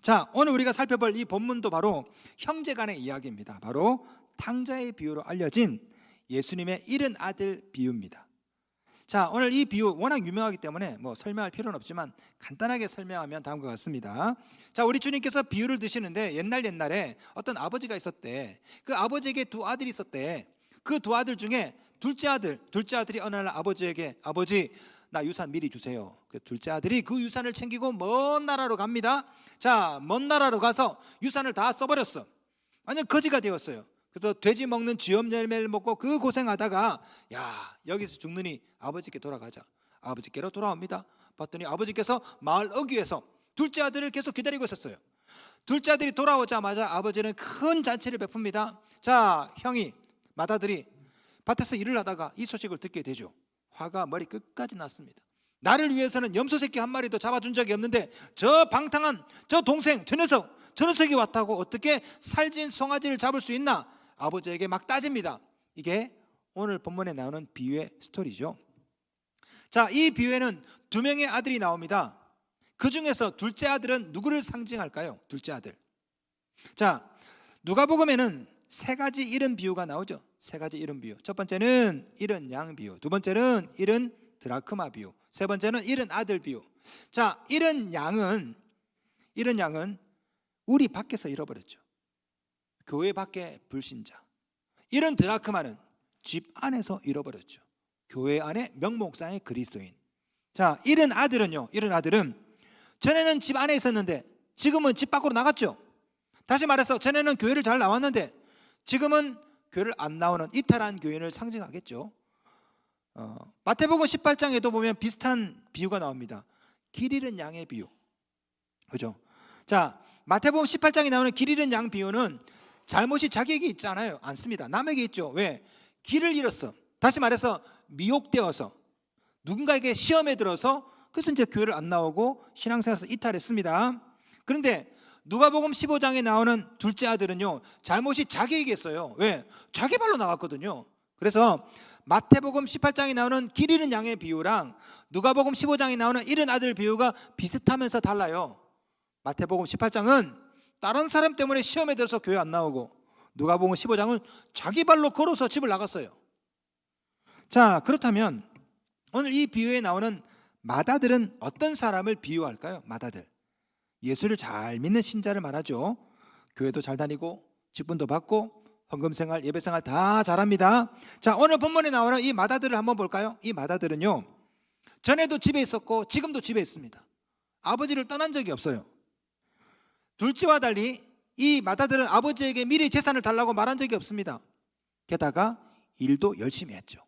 자, 오늘 우리가 살펴볼 이 본문도 바로 형제간의 이야기입니다. 바로 탕자의 비유로 알려진 예수님의 잃은 아들 비유입니다. 자, 오늘 이 비유 워낙 유명하기 때문에 설명할 필요는 없지만 간단하게 설명하면 다음과 같습니다. 자, 우리 주님께서 비유를 드시는데 옛날에 어떤 아버지가 있었대. 그 아버지에게 두 아들이 있었대. 그 두 아들 중에 둘째 아들이 어느 날 아버지에게, 아버지 나 유산 미리 주세요. 그 둘째 아들이 그 유산을 챙기고 먼 나라로 갑니다. 자, 먼 나라로 가서 유산을 다 써버렸어. 완전 거지가 되었어요. 그래서 돼지 먹는 쥐엄 열매를 먹고 그 고생하다가 야, 여기서 죽느니 아버지께 돌아가자. 아버지께로 돌아옵니다. 봤더니 아버지께서 마을 어귀에서 둘째 아들을 계속 기다리고 있었어요. 둘째 아들이 돌아오자마자 아버지는 큰 잔치를 베풉니다. 자, 형이 맏아들이 밭에서 일을 하다가 이 소식을 듣게 되죠. 화가 머리 끝까지 났습니다. 나를 위해서는 염소 새끼 한 마리도 잡아준 적이 없는데 저 방탕한 저 동생 저 녀석이 왔다고 어떻게 살진 송아지를 잡을 수 있나? 아버지에게 막 따집니다. 이게 오늘 본문에 나오는 비유의 스토리죠. 자, 이 비유에는 두 명의 아들이 나옵니다. 그 중에서 둘째 아들은 누구를 상징할까요? 둘째 아들. 자, 누가복음에는 세 가지 잃은 비유가 나오죠. 세 가지 잃은 비유. 첫 번째는 잃은 양 비유, 두 번째는 잃은 드라크마 비유, 세 번째는 잃은 아들 비유. 자, 잃은 양은 우리 밖에서 잃어버렸죠. 교회 밖에 불신자. 잃은 드라크마는 집 안에서 잃어버렸죠. 교회 안에 명목상의 그리스도인. 자, 잃은 아들은요. 잃은 아들은 전에는 집 안에 있었는데 지금은 집 밖으로 나갔죠. 다시 말해서 전에는 교회를 잘 나왔는데 지금은 교회를 안 나오는 이탈한 교인을 상징하겠죠. 마태복음 18장에도 보면 비슷한 비유가 나옵니다. 길 잃은 양의 비유. 그죠? 자, 마태복음 18장에 나오는 길 잃은 양 비유는 잘못이 자기에게 있지 않아요. 않습니다. 남에게 있죠. 왜? 길을 잃었어. 다시 말해서 미혹되어서 누군가에게 시험에 들어서 그래서 이제 교회를 안 나오고 신앙생활에서 이탈했습니다. 그런데 누가복음 15장에 나오는 둘째 아들은요, 잘못이 자기에게 있어요. 왜? 자기 발로 나갔거든요. 그래서 마태복음 18장에 나오는 길 잃은 양의 비유랑 누가복음 15장에 나오는 잃은 아들 비유가 비슷하면서 달라요. 마태복음 18장은 다른 사람 때문에 시험에 들어서 교회 안 나오고 누가복음 15장은 자기 발로 걸어서 집을 나갔어요. 자, 그렇다면 오늘 이 비유에 나오는 맏아들은 어떤 사람을 비유할까요? 맏아들. 예수를 잘 믿는 신자를 말하죠. 교회도 잘 다니고 직분도 받고 헌금생활, 예배생활 다 잘합니다. 자, 오늘 본문에 나오는 이 맏아들을 한번 볼까요? 이 맏아들은요, 전에도 집에 있었고 지금도 집에 있습니다. 아버지를 떠난 적이 없어요. 둘째와 달리 이 맏아들은 아버지에게 미리 재산을 달라고 말한 적이 없습니다. 게다가 일도 열심히 했죠.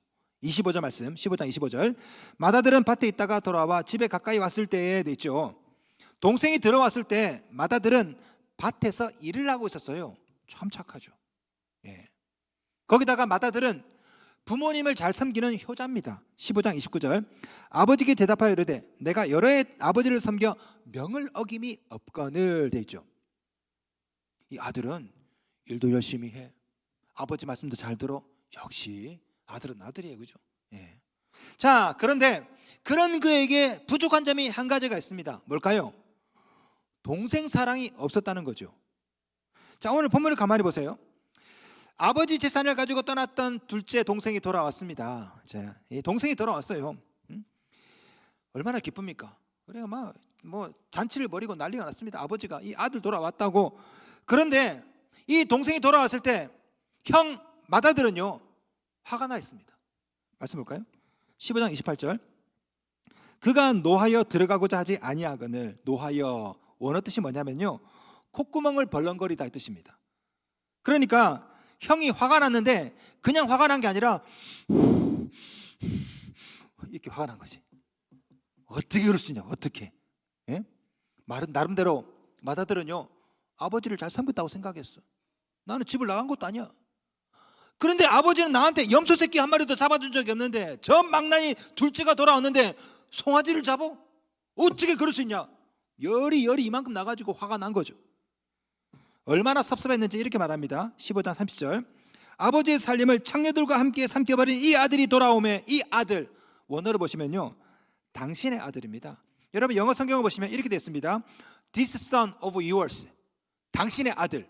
25절 말씀, 15장 25절. 맏아들은 밭에 있다가 돌아와 집에 가까이 왔을 때에 있죠. 동생이 들어왔을 때 맏아들은 밭에서 일을 하고 있었어요. 참 착하죠. 예. 거기다가 맏아들은 부모님을 잘 섬기는 효자입니다. 15장 29절. 아버지께 대답하여 이르되 내가 여러 해 아버지를 섬겨 명을 어김이 없거늘 돼 있죠. 이 아들은 일도 열심히 해. 아버지 말씀도 잘 들어. 역시 아들은 아들이에요. 그죠? 예. 자, 그런데 그런 그에게 부족한 점이 한 가지가 있습니다. 뭘까요? 동생 사랑이 없었다는 거죠. 자, 오늘 본문을 가만히 보세요. 아버지 재산을 가지고 떠났던 둘째 동생이 돌아왔습니다. 자, 이 동생이 돌아왔어요. 얼마나 기쁩니까? 그래요, 뭐 잔치를 벌이고 난리가 났습니다. 아버지가 이 아들 돌아왔다고. 그런데 이 동생이 돌아왔을 때 형 맏아들은요, 화가 나 있습니다. 말씀 볼까요? 15장 28절. 그가 노하여 들어가고자 하지 아니하거늘. 노하여 원어 뜻이 뭐냐면요, 콧구멍을 벌렁거리다 이 뜻입니다. 그러니까 형이 화가 났는데 그냥 화가 난 게 아니라 이렇게 화가 난 거지. 어떻게 그럴 수 있냐? 어떻게? 예? 말은 나름대로 맏아들은요, 아버지를 잘 섬겼다고 생각했어. 나는 집을 나간 것도 아니야. 그런데 아버지는 나한테 염소 새끼 한 마리도 잡아준 적이 없는데 저 망나니 둘째가 돌아왔는데 송아지를 잡어? 어떻게 그럴 수 있냐? 열이 이만큼 나가지고 화가 난 거죠. 얼마나 섭섭했는지 이렇게 말합니다. 15장 30절. 아버지의 살림을 창녀들과 함께 삼켜버린 이 아들이 돌아오매. 이 아들, 원어를 보시면요, 당신의 아들입니다. 여러분 영어 성경을 보시면 이렇게 되어 있습니다. This son of yours, 당신의 아들.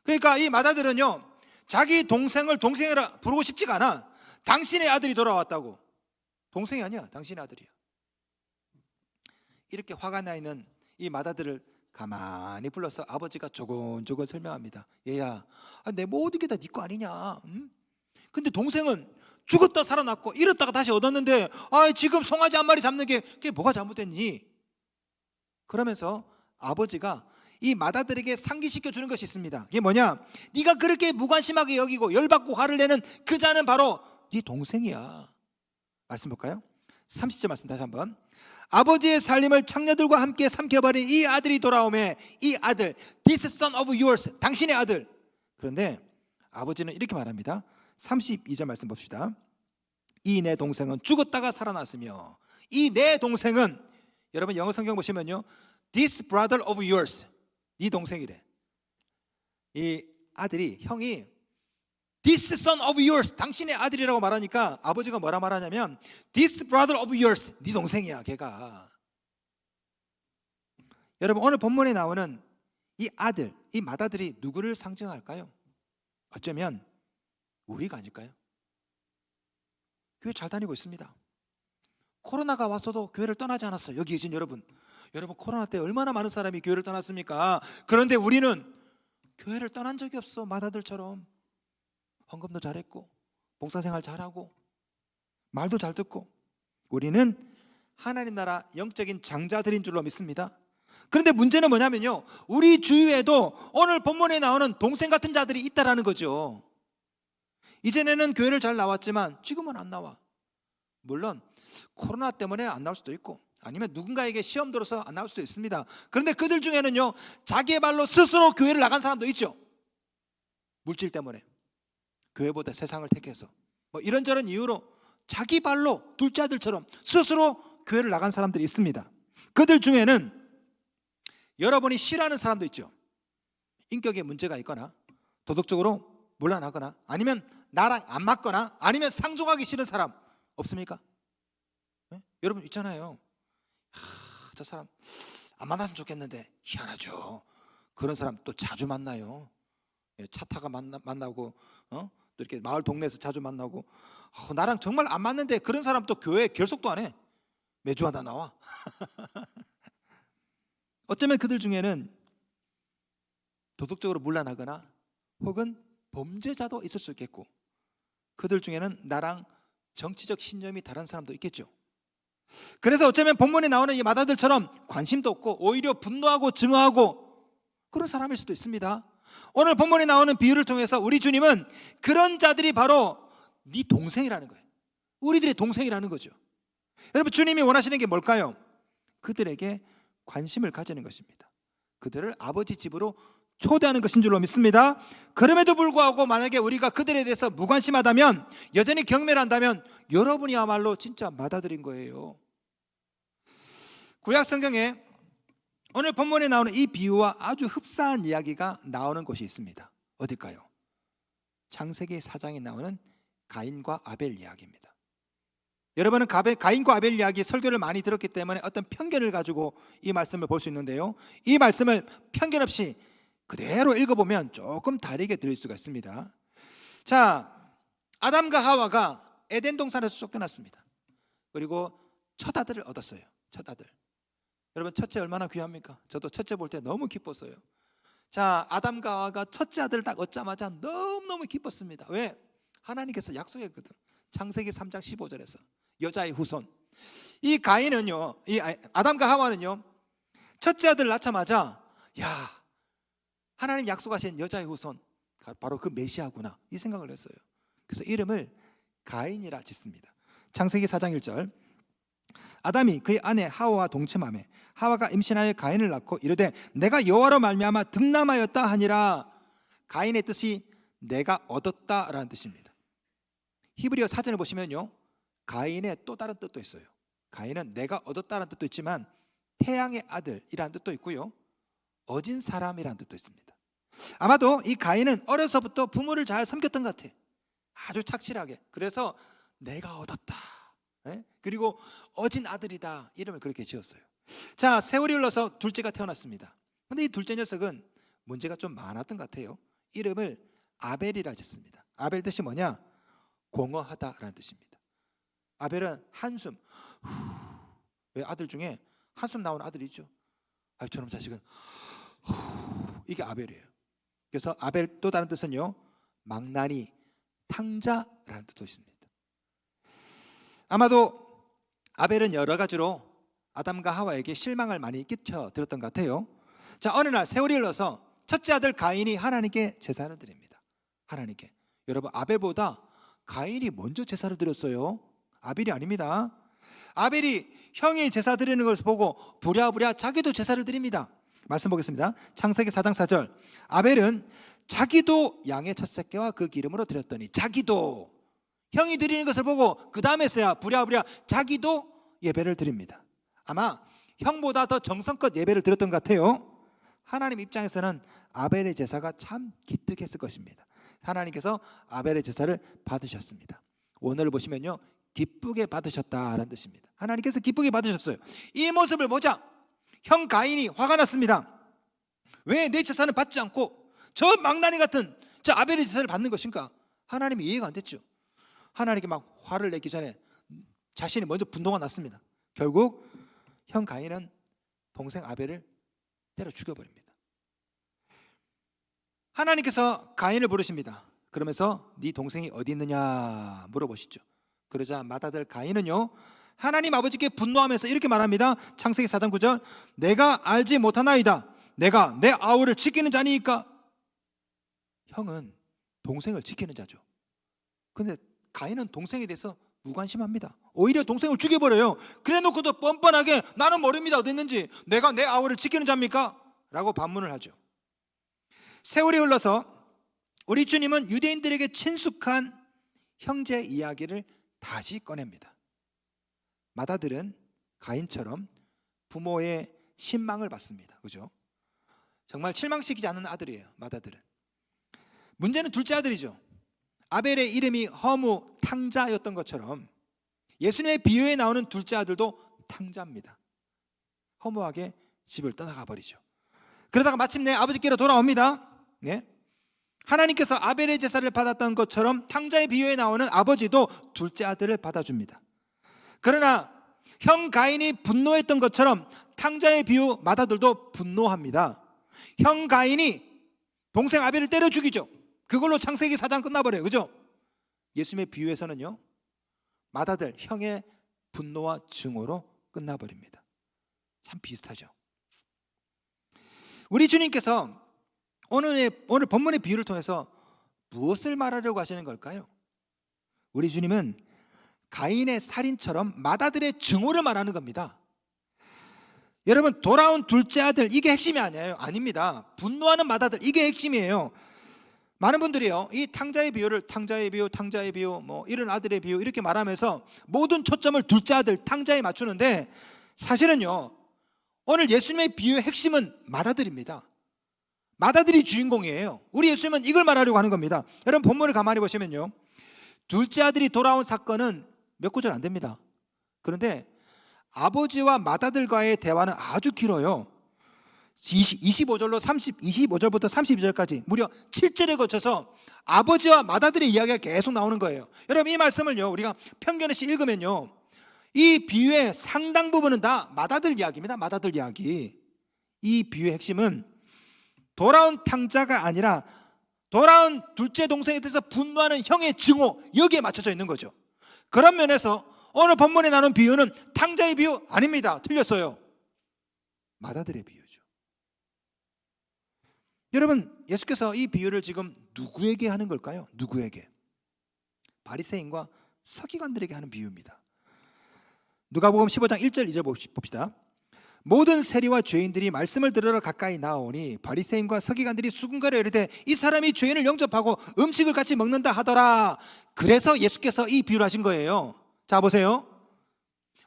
그러니까 이 맏아들은요, 자기 동생을 동생이라 부르고 싶지가 않아. 당신의 아들이 돌아왔다고. 동생이 아니야, 당신의 아들이야. 이렇게 화가 나 있는 이 맏아들을 가만히 불러서 아버지가 조곤조곤 설명합니다. 얘야, 내 모든 게 다 네 거 아니냐? 응? 근데 동생은 죽었다 살아났고 잃었다가 다시 얻었는데 지금 송아지 한 마리 잡는 게 그게 뭐가 잘못됐니? 그러면서 아버지가 이 맏아들에게 상기시켜 주는 것이 있습니다. 이게 뭐냐? 네가 그렇게 무관심하게 여기고 열받고 화를 내는 그 자는 바로 네 동생이야. 말씀 볼까요? 30절 말씀 다시 한번. 아버지의 살림을 창녀들과 함께 삼켜버린 이 아들이 돌아오매, 이 아들, this son of yours, 당신의 아들. 그런데 아버지는 이렇게 말합니다. 32절 말씀 봅시다. 이 내 동생은 죽었다가 살아났으며, 이 내 동생은, 여러분 영어 성경 보시면요, this brother of yours, 네 동생이래. 이 아들이, 형이 this son of yours, 당신의 아들이라고 말하니까 아버지가 뭐라 말하냐면 this brother of yours, 네 동생이야 걔가. 여러분 오늘 본문에 나오는 이 아들, 이 맏아들이 누구를 상징할까요? 어쩌면 우리가 아닐까요? 교회 잘 다니고 있습니다. 코로나가 왔어도 교회를 떠나지 않았어요. 여기 계신 여러분, 코로나 때 얼마나 많은 사람이 교회를 떠났습니까? 그런데 우리는 교회를 떠난 적이 없어. 맏아들처럼 헌금도 잘했고 봉사생활 잘하고 말도 잘 듣고 우리는 하나님 나라 영적인 장자들인 줄로 믿습니다. 그런데 문제는 뭐냐면요, 우리 주위에도 오늘 본문에 나오는 동생 같은 자들이 있다라는 거죠. 이전에는 교회를 잘 나왔지만 지금은 안 나와. 물론 코로나 때문에 안 나올 수도 있고 아니면 누군가에게 시험 들어서 안 나올 수도 있습니다. 그런데 그들 중에는요, 자기의 발로 스스로 교회를 나간 사람도 있죠. 물질 때문에, 교회보다 세상을 택해서 뭐 이런저런 이유로 자기 발로 둘째 아들처럼 스스로 교회를 나간 사람들이 있습니다. 그들 중에는 여러분이 싫어하는 사람도 있죠. 인격에 문제가 있거나 도덕적으로 문란하거나 아니면 나랑 안 맞거나 아니면 상종하기 싫은 사람 없습니까? 네? 여러분 있잖아요. 저 사람 안 만났으면 좋겠는데 희한하죠. 그런 사람 또 자주 만나요. 차 타가 만나고 또 이렇게 마을 동네에서 자주 만나고 나랑 정말 안 맞는데 그런 사람 또 교회에 결석도 안 해. 매주마다 나와. 어쩌면 그들 중에는 도덕적으로 문란하거나 혹은 범죄자도 있을 수 있겠고 그들 중에는 나랑 정치적 신념이 다른 사람도 있겠죠. 그래서 어쩌면 본문에 나오는 이 맏아들처럼 관심도 없고 오히려 분노하고 증오하고 그런 사람일 수도 있습니다. 오늘 본문에 나오는 비유를 통해서 우리 주님은 그런 자들이 바로 네 동생이라는 거예요. 우리들의 동생이라는 거죠. 여러분 주님이 원하시는 게 뭘까요? 그들에게 관심을 가지는 것입니다. 그들을 아버지 집으로 초대하는 것인 줄로 믿습니다. 그럼에도 불구하고 만약에 우리가 그들에 대해서 무관심하다면, 여전히 경멸한다면 여러분이야말로 진짜 맏아들인 거예요. 구약 성경에 오늘 본문에 나오는 이 비유와 아주 흡사한 이야기가 나오는 곳이 있습니다. 어딜까요? 창세기 4장에 나오는 가인과 아벨 이야기입니다. 여러분은 가인과 아벨 이야기 설교를 많이 들었기 때문에 어떤 편견을 가지고 이 말씀을 볼 수 있는데요, 이 말씀을 편견 없이 그대로 읽어보면 조금 다르게 들릴 수가 있습니다. 자, 아담과 하와가 에덴 동산에서 쫓겨났습니다. 그리고 첫 아들을 얻었어요. 첫 아들. 여러분 첫째 얼마나 귀합니까? 저도 첫째 볼 때 너무 기뻤어요. 자, 아담과 하와가 첫째 아들을 딱 얻자마자 너무너무 기뻤습니다. 왜? 하나님께서 약속했거든. 창세기 3장 15절에서 여자의 후손. 이 가인은요, 이 아담과 하와는요, 첫째 아들을 낳자마자 야, 하나님 약속하신 여자의 후손 바로 그 메시아구나 이 생각을 했어요. 그래서 이름을 가인이라 짓습니다. 창세기 4장 1절. 아담이 그의 아내 하와와 동침하매 하와가 임신하여 가인을 낳고 이르되 내가 여호와로 말미암아 득남하였다 하니라. 가인의 뜻이 내가 얻었다라는 뜻입니다. 히브리어 사전을 보시면요, 가인의 또 다른 뜻도 있어요. 가인은 내가 얻었다라는 뜻도 있지만 태양의 아들이라는 뜻도 있고요, 얻은 사람이라는 뜻도 있습니다. 아마도 이 가인은 어려서부터 부모를 잘 섬겼던 것 같아. 아주 착실하게. 그래서 내가 얻었다, 그리고 얻은 아들이다 이름을 그렇게 지었어요. 자, 세월이 흘러서 둘째가 태어났습니다. 근데 이 둘째 녀석은 문제가 좀 많았던 것 같아요. 이름을 아벨이라 짓습니다. 아벨 뜻이 뭐냐? 공허하다라는 뜻입니다. 아벨은 한숨. 왜 아들 중에 한숨 나오는 아들이 있죠? 저놈 자식은 이게 아벨이에요. 그래서 아벨 또 다른 뜻은요, 망나니, 탕자라는 뜻도 있습니다. 아마도 아벨은 여러 가지로 아담과 하와에게 실망을 많이 끼쳐드렸던 것 같아요. 자, 어느 날 세월이 흘러서 첫째 아들 가인이 하나님께 제사를 드립니다. 하나님께. 여러분, 아벨보다 가인이 먼저 제사를 드렸어요. 아벨이 아닙니다. 아벨이 형이 제사 드리는 것을 보고 부랴부랴 자기도 제사를 드립니다. 말씀 보겠습니다. 창세기 4장 4절. 아벨은 자기도 양의 첫 새끼와 그 기름으로 드렸더니, 자기도 형이 드리는 것을 보고 그 다음에서야 부랴부랴 자기도 예배를 드립니다. 아마 형보다 더 정성껏 예배를 드렸던 것 같아요. 하나님 입장에서는 아벨의 제사가 참 기특했을 것입니다. 하나님께서 아벨의 제사를 받으셨습니다. 오늘 보시면요, 기쁘게 받으셨다라는 뜻입니다. 하나님께서 기쁘게 받으셨어요. 이 모습을 보자 형 가인이 화가 났습니다. 왜 내 제사는 받지 않고 저 망나니 같은 저 아벨의 제사를 받는 것인가? 하나님이 이해가 안 됐죠. 하나님께 막 화를 내기 전에 자신이 먼저 분노가 났습니다. 결국 형 가인은 동생 아벨을 때려 죽여버립니다. 하나님께서 가인을 부르십니다. 그러면서 네 동생이 어디 있느냐 물어보시죠. 그러자 맏아들 가인은요, 하나님 아버지께 분노하면서 이렇게 말합니다. 창세기 4장 9절. 내가 알지 못하나이다. 내가 내 아우를 지키는 자니까. 형은 동생을 지키는 자죠. 그런데 가인은 동생에 대해서 무관심합니다. 오히려 동생을 죽여버려요. 그래놓고도 뻔뻔하게 나는 모릅니다 어디 있는지, 내가 내 아우를 지키는 자입니까? 라고 반문을 하죠. 세월이 흘러서 우리 주님은 유대인들에게 친숙한 형제 이야기를 다시 꺼냅니다. 맏아들은 가인처럼 부모의 신망을 받습니다. 그죠? 정말 실망시키지 않는 아들이에요. 맏아들은. 문제는 둘째 아들이죠. 아벨의 이름이 허무 탕자였던 것처럼 예수님의 비유에 나오는 둘째 아들도 탕자입니다. 허무하게 집을 떠나가 버리죠. 그러다가 마침내 아버지께로 돌아옵니다. 네? 하나님께서 아벨의 제사를 받았던 것처럼 탕자의 비유에 나오는 아버지도 둘째 아들을 받아줍니다. 그러나 형 가인이 분노했던 것처럼 탕자의 비유 맏아들도 분노합니다. 형 가인이 동생 아벨을 때려 죽이죠. 그걸로 창세기 4장 끝나버려요. 그죠? 예수님의 비유에서는요, 맏아들 형의 분노와 증오로 끝나버립니다. 참 비슷하죠. 우리 주님께서 오늘 본문의 비유를 통해서 무엇을 말하려고 하시는 걸까요? 우리 주님은 가인의 살인처럼 맏아들의 증오를 말하는 겁니다. 여러분, 돌아온 둘째 아들, 이게 핵심이 아니에요. 아닙니다. 분노하는 맏아들, 이게 핵심이에요. 많은 분들이요, 이 탕자의 비유를 탕자의 비유, 뭐 이런 아들의 비유 이렇게 말하면서 모든 초점을 둘째 아들 탕자에 맞추는데, 사실은요, 오늘 예수님의 비유의 핵심은 맏아들입니다. 맏아들이 주인공이에요. 우리 예수님은 이걸 말하려고 하는 겁니다. 여러분, 본문을 가만히 보시면요, 둘째 아들이 돌아온 사건은 몇 구절 안 됩니다. 그런데 아버지와 맏아들과의 대화는 아주 길어요. 25절부터 32절까지 무려 7절에 거쳐서 아버지와 맏아들의 이야기가 계속 나오는 거예요. 여러분, 이 말씀을요, 우리가 편견없이 읽으면요, 이 비유의 상당 부분은 다 맏아들 이야기입니다. 맏아들 이야기. 이 비유의 핵심은 돌아온 탕자가 아니라 돌아온 둘째 동생에 대해서 분노하는 형의 증오, 여기에 맞춰져 있는 거죠. 그런 면에서 오늘 본문에 나눈 비유는 탕자의 비유 아닙니다. 틀렸어요. 맏아들의 비유죠. 여러분, 예수께서 이 비유를 지금 누구에게 하는 걸까요? 누구에게? 바리새인과 서기관들에게 하는 비유입니다. 누가복음 15장 1절 2절 봅시다. 모든 세리와 죄인들이 말씀을 들으러 가까이 나오니 바리새인과 서기관들이 수군거려 이르되 이 사람이 죄인을 영접하고 음식을 같이 먹는다 하더라. 그래서 예수께서 이 비유를 하신 거예요. 자, 보세요.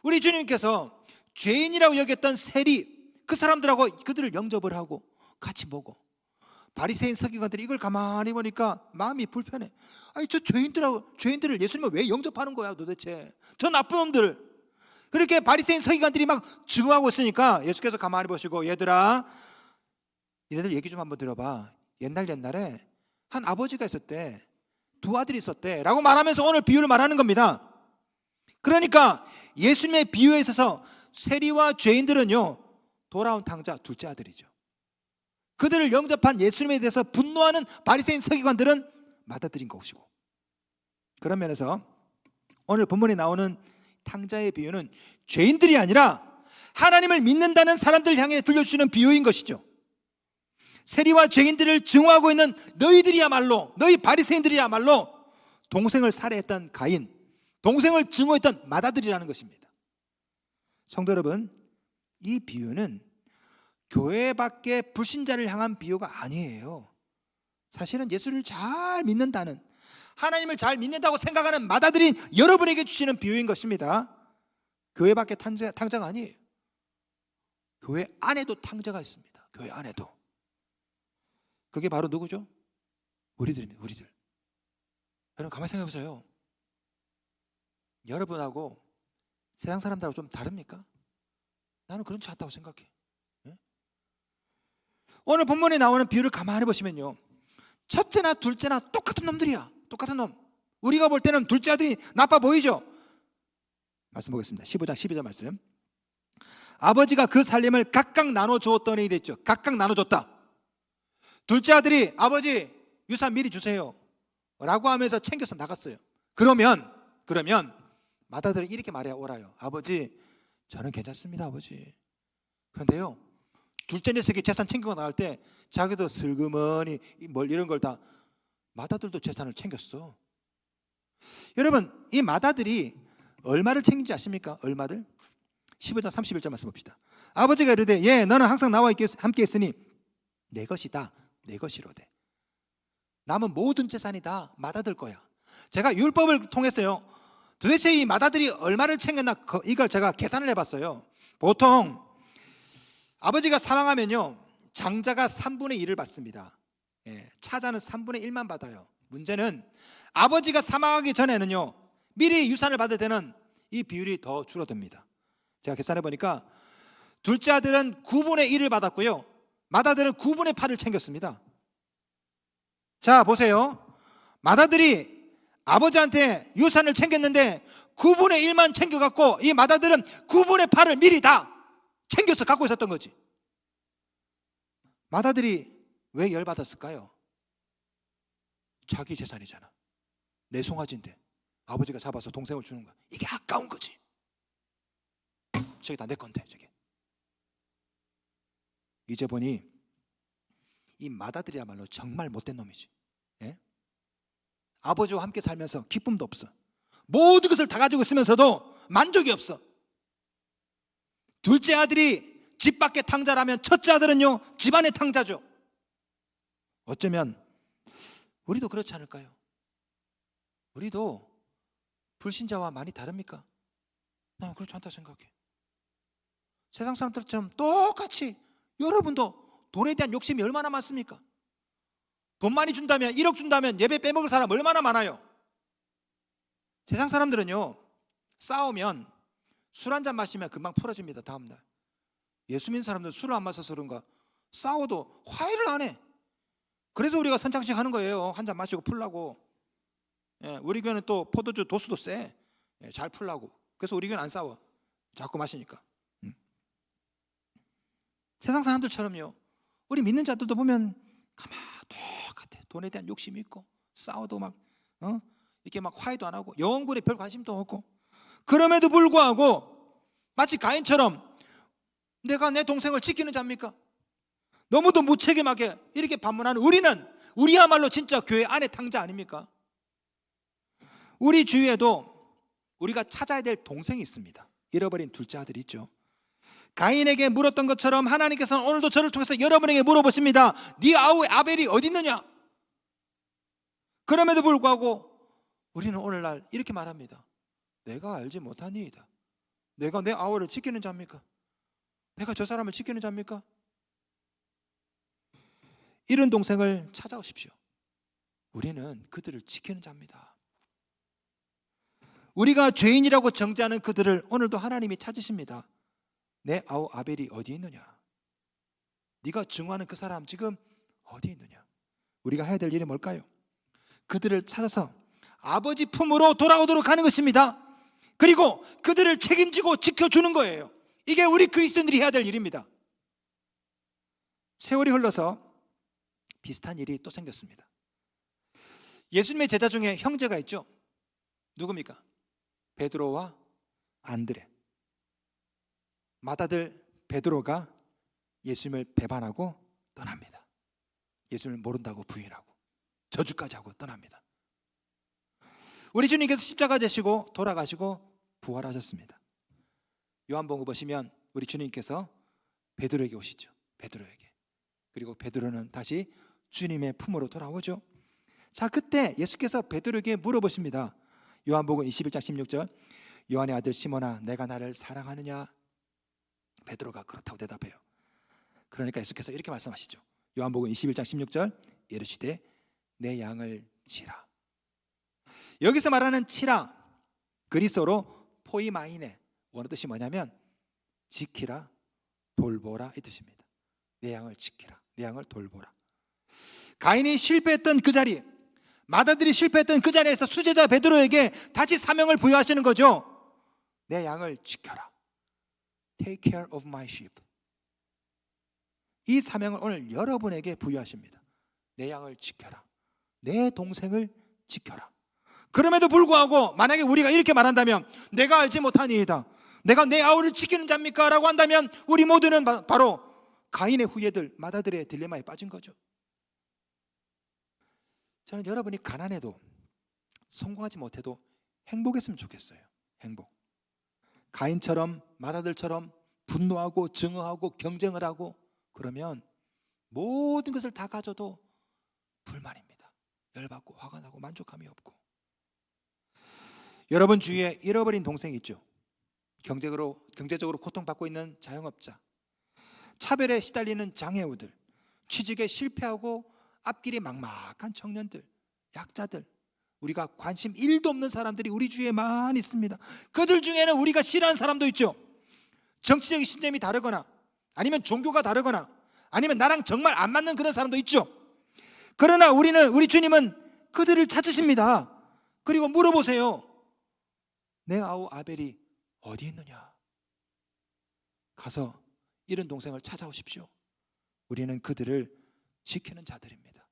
우리 주님께서 죄인이라고 여겼던 세리, 그 사람들하고 그들을 영접을 하고 같이 먹어. 바리새인 서기관들이 이걸 가만히 보니까 마음이 불편해. 아니, 저 죄인들을 예수님은 왜 영접하는 거야 도대체? 저 나쁜 놈들. 그렇게 바리새인 서기관들이 막 증오하고 있으니까 예수께서 가만히 보시고, 얘들아, 얘네들 얘기 좀 한번 들어봐. 옛날에 한 아버지가 있었대. 두 아들이 있었대 라고 말하면서 오늘 비유를 말하는 겁니다. 그러니까 예수님의 비유에 있어서 세리와 죄인들은요, 돌아온 탕자 둘째 아들이죠. 그들을 영접한 예수님에 대해서 분노하는 바리새인 서기관들은 받아들인 것이고, 그런 면에서 오늘 본문에 나오는 탕자의 비유는 죄인들이 아니라 하나님을 믿는다는 사람들을 향해 들려주시는 비유인 것이죠. 세리와 죄인들을 증오하고 있는 너희들이야말로, 너희 바리새인들이야말로 동생을 살해했던 가인, 동생을 증오했던 맏아들이라는 것입니다. 성도 여러분, 이 비유는 교회 밖의 불신자를 향한 비유가 아니에요. 사실은 예수를 잘 믿는다는, 하나님을 잘 믿는다고 생각하는 맏아들인 여러분에게 주시는 비유인 것입니다. 교회 밖에 탕자가 아니에요. 교회 안에도 탕자가 있습니다. 교회 안에도. 그게 바로 누구죠? 우리들입니다. 우리들. 여러분 가만히 생각해 보세요. 여러분하고 세상 사람들하고 좀 다릅니까? 나는 그렇지 않다고 생각해. 네? 오늘 본문에 나오는 비유를 가만히 보시면요, 첫째나 둘째나 똑같은 놈들이야. 똑같은 놈. 우리가 볼 때는 둘째 아들이 나빠 보이죠? 말씀 보겠습니다. 15장 12절 말씀. 아버지가 그 살림을 각각 나눠주었더니 됐죠. 각각 나눠줬다. 둘째 아들이 아버지 유산 미리 주세요 라고 하면서 챙겨서 나갔어요. 그러면 맏아들이 이렇게 말해 오라요. 아버지, 저는 괜찮습니다 아버지. 그런데요, 둘째 녀석이 재산 챙기고 나갈 때 자기도 슬그머니 뭘 이런 걸 다, 맏아들도 재산을 챙겼어. 여러분, 이 맏아들이 얼마를 챙긴지 아십니까? 얼마를? 15장 31절 말씀 봅시다. 아버지가 이르되 예, 너는 항상 나와 함께 있으니 내 것이다, 내 것이로되. 남은 모든 재산이 다 맏아들 거야. 제가 율법을 통해서요, 도대체 이 맏아들이 얼마를 챙겼나, 이걸 제가 계산을 해봤어요. 보통 아버지가 사망하면요, 장자가 3분의 1을 받습니다. 차자는 3분의 1만 받아요. 문제는 아버지가 사망하기 전에는요, 미리 유산을 받을 때는 이 비율이 더 줄어듭니다. 제가 계산해 보니까 둘째 아들은 9분의 1을 받았고요, 맏아들은 9분의 8을 챙겼습니다. 자 보세요. 맏아들이 아버지한테 유산을 챙겼는데 9분의 1만 챙겨갖고 이 맏아들은 9분의 8을 미리 다 챙겨서 갖고 있었던 거지. 맏아들이 왜 열받았을까요? 자기 재산이잖아. 내 송아지인데 아버지가 잡아서 동생을 주는 거야. 이게 아까운 거지. 저게 다 내 건데 저게. 이제 보니 이 맏아들이야말로 정말 못된 놈이지. 예? 아버지와 함께 살면서 기쁨도 없어. 모든 것을 다 가지고 있으면서도 만족이 없어. 둘째 아들이 집 밖의 탕자라면 첫째 아들은요, 집안의 탕자죠. 어쩌면 우리도 그렇지 않을까요? 우리도 불신자와 많이 다릅니까? 난 그렇지 않다 생각해. 세상 사람들처럼 똑같이 여러분도 돈에 대한 욕심이 얼마나 많습니까? 돈 많이 준다면, 1억 준다면 예배 빼먹을 사람 얼마나 많아요? 세상 사람들은요, 싸우면 술 한잔 마시면 금방 풀어집니다. 다음날. 예수 믿는 사람들은 술을 안 마셔서 그런가 싸워도 화해를 안 해. 그래서 우리가 선창식 하는 거예요. 한 잔 마시고 풀라고. 우리 교회는 또 포도주 도수도 세. 잘 풀라고. 그래서 우리 교회는 안 싸워. 자꾸 마시니까. 세상 사람들처럼요, 우리 믿는 자들도 보면 가만 똑같아. 돈에 대한 욕심이 있고 싸워도 막 이렇게 막 화해도 안 하고 영혼군에 별 관심도 없고, 그럼에도 불구하고 마치 가인처럼 내가 내 동생을 지키는 자입니까? 너무도 무책임하게 이렇게 반문하는 우리야말로 진짜 교회 안에 탕자 아닙니까? 우리 주위에도 우리가 찾아야 될 동생이 있습니다. 잃어버린 둘째 아들이 있죠. 가인에게 물었던 것처럼 하나님께서는 오늘도 저를 통해서 여러분에게 물어보십니다. 네 아우 아벨이 어디 있느냐? 그럼에도 불구하고 우리는 오늘날 이렇게 말합니다. 내가 알지 못하니이다. 내가 내 아우를 지키는 자입니까? 내가 저 사람을 지키는 자입니까? 이런 동생을 찾아오십시오. 우리는 그들을 지키는 자입니다. 우리가 죄인이라고 정죄하는 그들을 오늘도 하나님이 찾으십니다. 내 아우 아벨이 어디 있느냐? 네가 증오하는 그 사람 지금 어디 있느냐? 우리가 해야 될 일이 뭘까요? 그들을 찾아서 아버지 품으로 돌아오도록 하는 것입니다. 그리고 그들을 책임지고 지켜주는 거예요. 이게 우리 그리스도인들이 해야 될 일입니다. 세월이 흘러서 비슷한 일이 또 생겼습니다. 예수님의 제자 중에 형제가 있죠. 누굽니까? 베드로와 안드레. 맏아들 베드로가 예수님을 배반하고 떠납니다. 예수님을 모른다고 부인하고 저주까지 하고 떠납니다. 우리 주님께서 십자가 지시고 돌아가시고 부활하셨습니다. 요한복음 보시면 우리 주님께서 베드로에게 오시죠. 베드로에게. 그리고 베드로는 다시 주님의 품으로 돌아오죠. 자, 그때 예수께서 베드로에게 물어보십니다. 요한복음 21장 16절. 요한의 아들 시몬아, 내가 나를 사랑하느냐? 베드로가 그렇다고 대답해요. 그러니까 예수께서 이렇게 말씀하시죠. 요한복음 21장 16절. 이르시되 내 양을 치라. 여기서 말하는 치라, 그리스어로 포이마이네, 원어 뜻이 뭐냐면 지키라, 돌보라 이 뜻입니다. 내 양을 지키라, 내 양을 돌보라. 가인이 실패했던 그 자리, 맏아들이 실패했던 그 자리에서 수제자 베드로에게 다시 사명을 부여하시는 거죠. 내 양을 지켜라. Take care of my sheep. 이 사명을 오늘 여러분에게 부여하십니다. 내 양을 지켜라. 내 동생을 지켜라. 그럼에도 불구하고 만약에 우리가 이렇게 말한다면, 내가 알지 못하니이다, 내가 내 아우를 지키는 자입니까? 라고 한다면 우리 모두는 바로 가인의 후예들, 맏아들의 딜레마에 빠진 거죠. 저는 여러분이 가난해도 성공하지 못해도 행복했으면 좋겠어요. 행복. 가인처럼 맏아들처럼 분노하고 증오하고 경쟁을 하고 그러면 모든 것을 다 가져도 불만입니다. 열받고 화가 나고 만족감이 없고. 여러분 주위에 잃어버린 동생이 있죠. 경제적으로 고통받고 있는 자영업자, 차별에 시달리는 장애우들, 취직에 실패하고 앞길이 막막한 청년들, 약자들, 우리가 관심 1도 없는 사람들이 우리 주위에 많이 있습니다. 그들 중에는 우리가 싫어하는 사람도 있죠. 정치적인 신념이 다르거나 아니면 종교가 다르거나 아니면 나랑 정말 안 맞는 그런 사람도 있죠. 그러나 우리 주님은 그들을 찾으십니다. 그리고 물어보세요. 내 아우 아벨이 어디 있느냐? 가서 잃은 동생을 찾아오십시오. 우리는 그들을 지키는 자들입니다.